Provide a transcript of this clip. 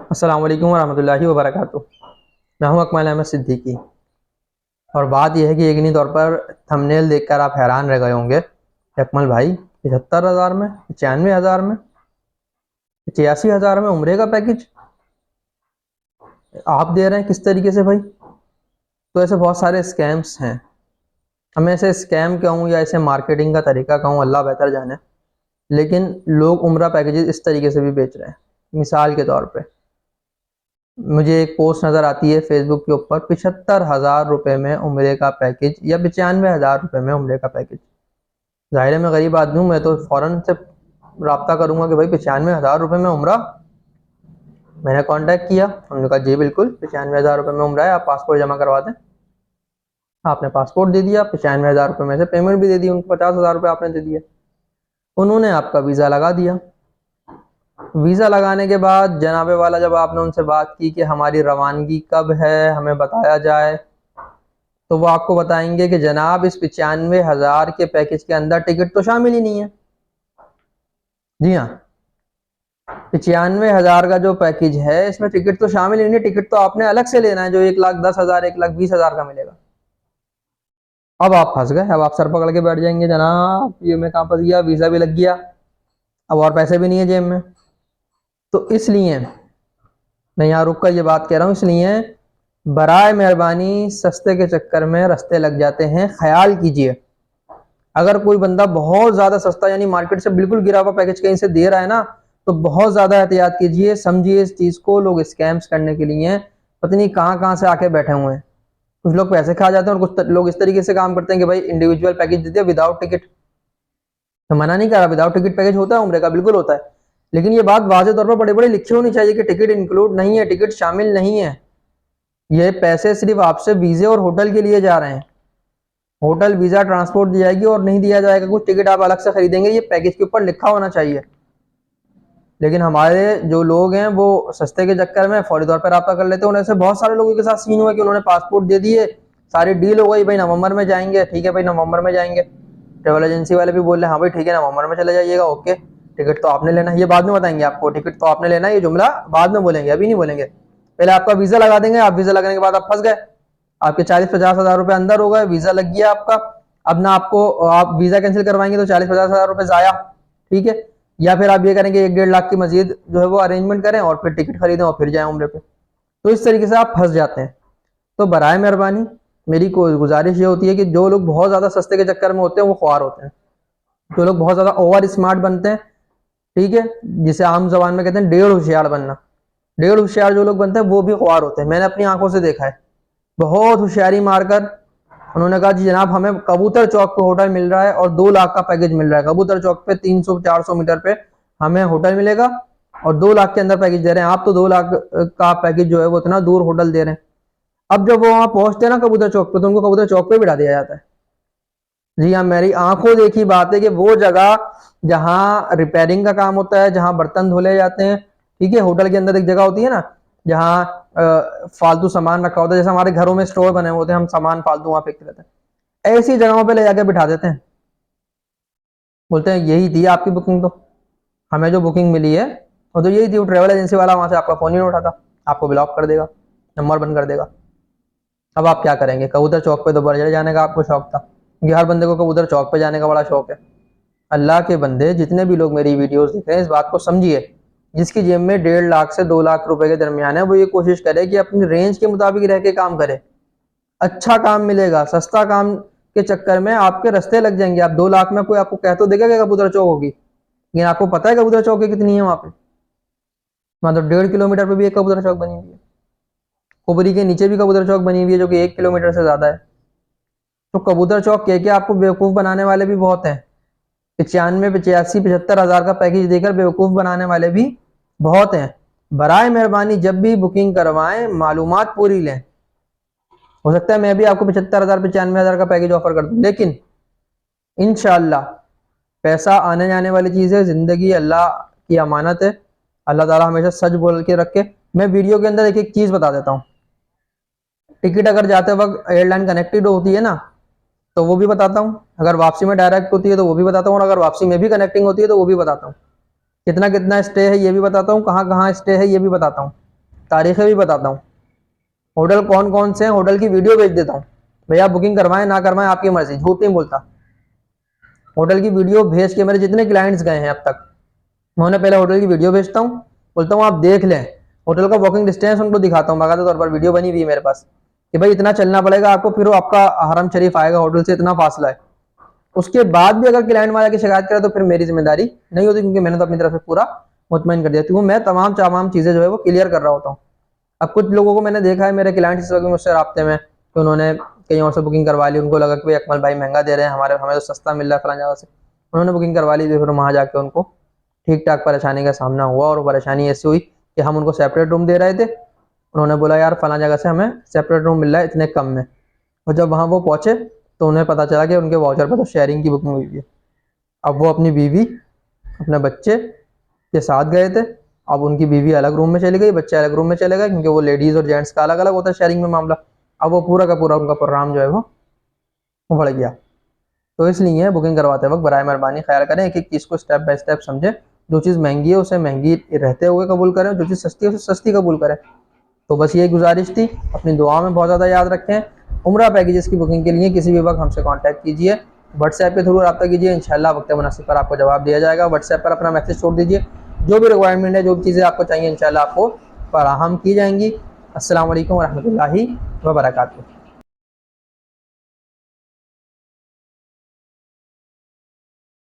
अस्सलाम वालेकुम वरहमतुल्लाहि वबरकातुह। मैं हूं अकमल अहमद सिद्दीकी और बात यह है कि यकीनी तौर पर थंबनेल देखकर आप हैरान रह गए होंगे कि अकमल भाई 75,000 में, 95,000 में, 86,000 में उम्रे का पैकेज आप दे रहे हैं किस तरीके से भाई। तो ऐसे बहुत सारे स्कैम्स हैं। हमें ऐसे स्कैम कहूँ या ऐसे मार्केटिंग का तरीका कहूँ, अल्लाह बेहतर जाने, लेकिन लोग उम्रा पैकेजेस इस तरीके से भी बेच रहे हैं। मिसाल के तौर पे मुझे एक पोस्ट नज़र आती है फेसबुक के ऊपर, 75,000 रुपये में उम्रे का पैकेज या 95,000 रुपये में उम्रे का पैकेज। ज़ाहिर है मैं गरीब आदमी हूँ, मैं तो फ़ौरन से रब्ता करूँगा कि भाई 95,000 रुपये में उम्रा। मैंने कांटेक्ट किया, उन्होंने कहा जी बिल्कुल 95,000 रुपये में उम्रा है, आप पासपोर्ट जमा करवा दें। आपने पासपोर्ट दे दिया, 95,000 रुपये में से पेमेंट भी दे दी, उनको 50,000 रुपये आपने दे दिए। उन्होंने आपका वीज़ा लगा दिया। वीज़ा लगाने के बाद जनाबे वाला जब आपने उनसे बात की कि हमारी रवानगी कब है, हमें बताया जाए, तो वो आपको बताएंगे कि जनाब इस 95,000 के पैकेज के अंदर टिकट तो शामिल ही नहीं है। जी हाँ, 95,000 का जो पैकेज है इसमें टिकट तो शामिल ही नहीं है। टिकट तो आपने अलग से लेना है जो 1,10,000 1,20,000 का मिलेगा। अब आप फंस गए। अब आप सर पकड़ के बैठ जाएंगे, जनाब ये मैं कहाँ फंस गया, वीज़ा भी लग गया, अब और पैसे भी नहीं है जेब में। तो इसलिए मैं यहाँ रुक कर ये बात कह रहा हूँ, इसलिए बराए मेहरबानी सस्ते के चक्कर में रास्ते लग जाते हैं, ख्याल कीजिए। अगर कोई बंदा बहुत ज़्यादा सस्ता यानी मार्केट से बिल्कुल गिरा हुआ पैकेज कहीं से दे रहा है ना, तो बहुत ज़्यादा एहतियात कीजिए, समझिए इस चीज़ को। लोग स्कैम्स करने के लिए पता नहीं कहाँ कहाँ से आके बैठे हुए हैं। कुछ लोग पैसे खा जाते हैं और कुछ लोग इस तरीके से काम करते हैं कि भाई इंडिविजुअल पैकेज देते हैं विदाउट टिकट। मैं मना नहीं कर रहा, विदाउट टिकट पैकेज होता है उम्रे का, बिल्कुल होता है, लेकिन ये बात वाज़ेह तौर पर बड़े बड़े लिखी होनी चाहिए कि टिकट इंक्लूड नहीं है, टिकट शामिल नहीं है। ये पैसे सिर्फ आपसे वीज़े और होटल के लिए जा रहे हैं। होटल, वीज़ा, ट्रांसपोर्ट दी जाएगी और नहीं दिया जाएगा कुछ, टिकट आप अलग से खरीदेंगे, ये पैकेज के ऊपर लिखा होना चाहिए। लेकिन हमारे जो लोग हैं वो सस्ते के चक्कर में फौरी तौर पर रब्ता कर लेते हैं। उनसे बहुत सारे लोगों के साथ सीन हुआ कि उन्होंने पासपोर्ट दे दिए, सारी डील हो गई, भाई नवंबर में जाएंगे, ठीक है भाई नवंबर में जाएंगे। ट्रेवल एजेंसी वाले भी बोल रहे हैं हाँ भाई ठीक है नवंबर में चले जाइएगा, ओके। टिकट तो आपने लेना है, ये बाद में बताएंगे आपको, टिकट तो आपने लेना है, ये जुमला बाद में बोलेंगे, अभी नहीं बोलेंगे। पहले आपका वीज़ा लगा देंगे, आप वीज़ा लगाने के बाद आप फंस गए, आपके 40-50 हज़ार रुपये अंदर हो गए, वीज़ा लग गया आपका। अब ना आपको, आप वीज़ा कैंसिल करवाएंगे तो 40-50 हज़ार रुपये ज़ाया, ठीक है। या फिर आप ये करेंगे 1-1.5 लाख की मजीद जो है वो अरेंजमेंट करें और फिर टिकट खरीदें और फिर जाएं उम्रे पे। तो इस तरीके से आप फंस जाते हैं। तो बराए मेहरबानी मेरी गुजारिश ये होती है कि जो लोग बहुत ज़्यादा सस्ते के चक्कर में होते हैं वो ख्वार होते हैं। जो लोग बहुत ज़्यादा ओवर स्मार्ट बनते हैं, ठीक है, जिसे आम जबान में कहते हैं डेढ़ होशियार बनना, डेढ़ होशियार जो लोग बनते हैं वो भी ख्वार होते हैं। मैंने अपनी आंखों से देखा है, बहुत होशियारी मारकर उन्होंने कहा जी जनाब हमें कबूतर चौक पे होटल मिल रहा है और 2 लाख का पैकेज मिल रहा है। कबूतर चौक पे 300-400 मीटर पे हमें होटल मिलेगा और 2 लाख के अंदर पैकेज दे रहे हैं। आप तो 2 लाख का पैकेज जो है वो इतना दूर होटल दे रहे हैं। अब जब वो वहां पहुंचते हैं ना कबूतर चौक पे, तो उनको कबूतर चौक पे बिठा दिया जाता है। जी हाँ, मेरी आंखों देखी बात है कि वो जगह जहाँ रिपेयरिंग का काम होता है, जहाँ बर्तन धुले जाते हैं, ठीक है, होटल के अंदर एक जगह होती है ना जहाँ फालतू सामान रखा होता है, जैसे हमारे घरों में स्टोर बने होते हैं, हम सामान फालतू वहां फेंकते रहते हैं, ऐसी जगहों पे ले जाके बिठा देते हैं। बोलते हैं यही थी आपकी बुकिंग, तो हमें जो बुकिंग मिली है वो तो यही थी। वो ट्रेवल एजेंसी वाला वहां से आपका फोन ही नहीं उठाता, आपको ब्लॉक कर देगा, नंबर बंद कर देगा। अब आप क्या करेंगे? कबूतर चौक पे तो बड़े जाने का आपको शौक था, क्योंकि हर बंदे को कबूतर चौक पे जाने का बड़ा शौक है। अल्लाह के बंदे जितने भी लोग मेरी वीडियोस देख रहे हैं, इस बात को समझिए, जिसकी जेब में 1.5 लाख से 2 लाख रुपए के दरमियान है, वो ये कोशिश करे कि अपनी रेंज के मुताबिक रह के काम करे। अच्छा काम मिलेगा, सस्ता काम के चक्कर में आपके रास्ते लग जाएंगे। आप 2 लाख में कोई आपको कह तो देगा कि कबूतर चौक होगी, लेकिन आपको पता है कबूतर चौक कितनी है वहां पे? मतलब 1.5 किलोमीटर पे भी एक कबूतर चौक बनी हुई है, कुबरी के नीचे भी कबूतर चौक बनी हुई है जो कि 1 किलोमीटर से ज्यादा है। तो कबूतर चौक कह के आपको बेवकूफ बनाने वाले भी बहुत हैं। 95, 85, 75 हज़ार का पैकेज देकर बेवकूफ बनाने वाले भी बहुत हैं। बराए मेहरबानी जब भी बुकिंग करवाएं मालूमात पूरी लें। हो सकता है मैं भी आपको 75,000, 95,000 का पैकेज ऑफर कर दूं, लेकिन इंशाअल्लाह पैसा आने जाने वाली चीज़ है, जिंदगी अल्लाह की अमानत है, अल्लाह ताला हमेशा सच बोल के रखे। मैं वीडियो के अंदर एक एक चीज़ बता देता हूँ। टिकट अगर जाते वक्त एयरलाइन कनेक्टेड होती है ना तो वो भी बताता हूँ, अगर वापसी में डायरेक्ट होती है तो वो भी बताता हूँ, और अगर वापसी में भी कनेक्टिंग होती है तो वो भी बताता हूँ। कितना कितना स्टे है ये भी बताता हूँ, कहाँ कहाँ स्टे है ये भी बताता हूँ। तारीखें भी बताता हूँ, होटल कौन कौन से हैं, होटल की वीडियो भेज देता हूँ। भैया बुकिंग करवाएं ना करवाएं आपकी मर्जी, झूठ नहीं बोलता। होटल की वीडियो भेज के मेरे जितने क्लाइंट्स गए हैं अब तक, मैं उन्हें पहले होटल की वीडियो भेजता हूँ, बोलता हूँ आप देख लें, होटल का वॉकिंग डिस्टेंस उनको दिखाता हूँ, बाकायदा तौर पर वीडियो बनी हुई है मेरे पास कि भाई इतना चलना पड़ेगा आपको, फिर वो आपका हरम शरीफ आएगा, होटल से इतना फासला है। उसके बाद भी अगर क्लाइंट वाला की शिकायत करे तो फिर मेरी जिम्मेदारी नहीं होती, क्योंकि मैंने तो अपनी तरफ से पूरा मुतमईन कर दिया, क्योंकि मैं तमाम चीजें जो है वो क्लियर कर रहा होता हूँ। अब कुछ लोगों को मैंने देखा है, मेरे क्लाइंट इस वक्त मुझसे राब्ते में, तो उन्होंने कहीं और से बुकिंग करवा ली, उनको लगा कि भाई अकमल भाई महंगा दे रहे हैं, हमें तो सस्ता मिल रहा है फलां जगह से, उन्होंने बुकिंग करवा ली। फिर वहाँ जाके उनको ठीक ठाक परेशानी का सामना हुआ, और परेशानी ऐसी हुई कि हम उनको सेपरेट रूम दे रहे थे, उन्होंने बोला यार फलां जगह से हमें सेपरेट रूम मिल रहा है इतने कम में, और जब वहाँ वो पहुंचे तो उन्हें पता चला कि उनके वाउचर पर तो शेयरिंग की बुकिंग हुई है। अब वो अपनी बीवी अपने बच्चे के साथ गए थे, अब उनकी बीवी अलग रूम में चली गई, बच्चे अलग रूम में चले गए, क्योंकि वो लेडीज और जेंट्स का अलग अलग होता है शेयरिंग में मामला। अब वो पूरा का पूरा उनका प्रोग्राम जो है वो बढ़ गया। तो इसलिए बुकिंग करवाते वक्त बराए मेहरबानी ख्याल करें, एक एक चीज़ को स्टेप बाय स्टेप समझें, जो चीज़ महंगी है उसे महंगी रहते हुए कबूल करें, जो चीज़ सस्ती है उसे सस्ती कबूल करें। तो बस यही गुजारिश थी, अपनी दुआ में बहुत ज़्यादा याद रखें। उम्रा पैकेजेस की बुकिंग के लिए किसी भी वक्त हमसे कांटेक्ट कीजिए, व्हाट्सएप के थ्रू रब्ता कीजिए, इंशाल्लाह वक्त मुनासिब पर आपको जवाब दिया जाएगा। व्हाट्सएप पर अपना मैसेज छोड़ दीजिए, जो भी रिक्वायरमेंट है, जो भी चीज़ें आपको चाहिए इंशाल्लाह आपको फराहम की जाएंगी। अस्सलाम वालेकुम रहमतुल्लाहि व बरकातुहू।